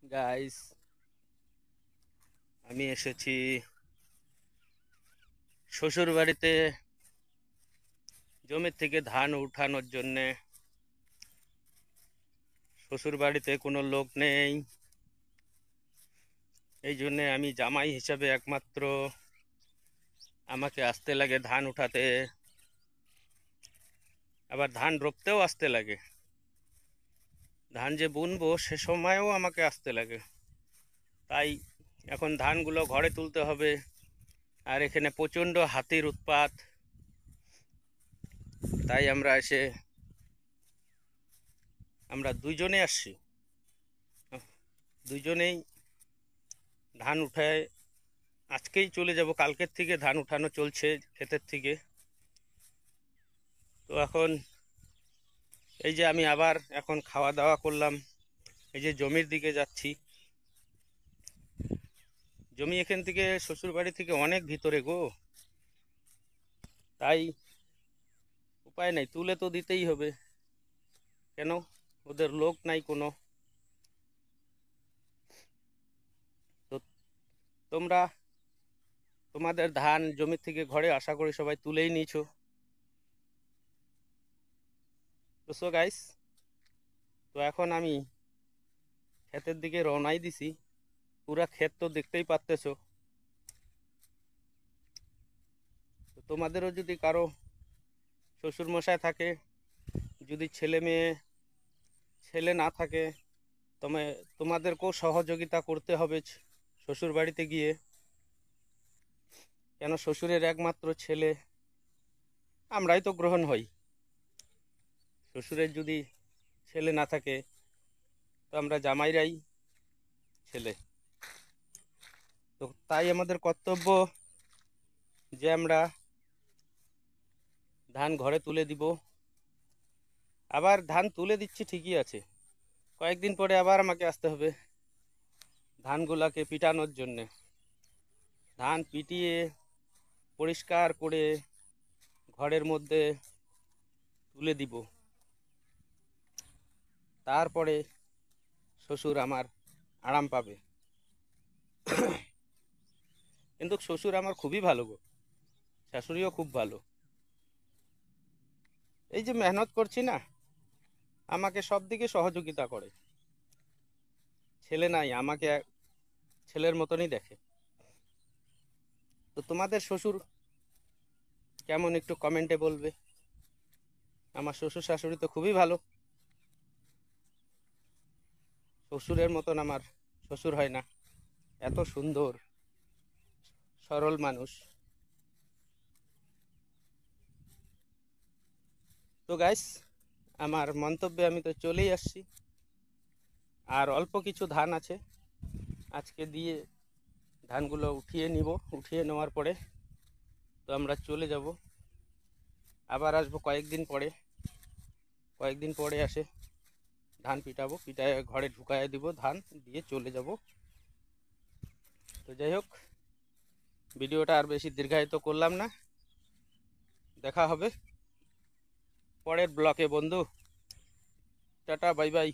Guys, আমি এসেছি শ্বশুর বাড়িতে জমি থেকে ধান উঠানোর জন্যে। শ্বশুর বাড়িতে কোনো লোক নেই, এই জন্যে আমি জামাই হিসাবে একমাত্র আমাকে আসতে লাগে ধান উঠাতে, আবার ধান রোপতেও আসতে লাগে। ধান যে বুনবো সে সময়ও আমাকে আসতে লাগে। তাই এখন ধানগুলো ঘরে তুলতে হবে, আর এখানে প্রচণ্ড হাতির উৎপাত। তাই আমরা দুইজনে আসছি, দুইজনেই ধান উঠায় আজকেই চলে যাব। কালকের থেকে ধান উঠানো চলছে ক্ষেতের থেকে। তো এখন এই যে আমি আবার এখন খাওয়া দাওয়া করলাম, এই যে জমির দিকে যাচ্ছি। জমি এখান থেকে শ্বশুর বাড়ি থেকে অনেক ভিতরে গো, তাই উপায় নাই, তুলে তো দিতেই হবে। কেন, ওদের লোক নাই কোনো। তো তোমরা তোমাদের ধান জমি থেকে ঘরে আশা করি সবাই তুলেই নিয়েছো। তো সো গাইস, তো এখন আমি ক্ষেতের দিকে রওনাই দিছি। পুরা ক্ষেত তো দেখতেই পারতেছো। তো তোমাদেরও যদি কারো শ্বশুর মশাই থাকে, যদি ছেলে না থাকে, তোমাদেরকেও সহযোগিতা করতে হবে শ্বশুর বাড়িতে গিয়ে। কেন, শ্বশুরের একমাত্র ছেলে আমরাই তো গ্রহণ হই। শ্বশুরের যদি ছেলে না থাকে তো আমরা জামাইরাই ছেলে। তো তাই আমাদের কর্তব্য যে আমরা ধান ঘরে তুলে দিব। আবার ধান তুলে দিচ্ছি ঠিকই আছে, কয়েকদিন পরে আবার আমাকে আসতে হবে ধানগুলাকে পিটানোর জন্যে। ধান পিটিয়ে পরিষ্কার করে ঘরের মধ্যে তুলে দিব, তারপরে শ্বশুর আমার আরাম পাবে। কিন্তু শ্বশুর আমার খুবই ভালো গো, শাশুড়িও খুব ভালো। এই যে মেহনত করছি না, আমাকে সব দিকে সহযোগিতা করে। ছেলে নাই, আমাকে ছেলের মতনই দেখে। তো তোমাদের শ্বশুর কেমন একটু কমেন্টে বলবে। আমার শ্বশুর শাশুড়ি তো খুবই ভালো, শ্বশুরের মতন আমার শ্বশুর হয় না, এত সুন্দর সরল মানুষ। তো গাইস, আমার মন্তব্যে আমি তো চলেই আসছি। আর অল্প কিছু ধান আছে, আজকে দিয়ে ধানগুলো উঠিয়ে নিব। উঠিয়ে নেওয়ার পরে তো আমরা চলে যাব, আবার আসবো কয়েকদিন পরে আসে ধান পিটাবো, পিটায় ঘরে ঢুকায় দিব, ধান দিয়ে চলে যাব। তো যাই হোক, ভিডিওটা আর বেশি দীর্ঘায়িত করলাম না, দেখা হবে পরের ব্লকে বন্ধু। Tata, bye bye.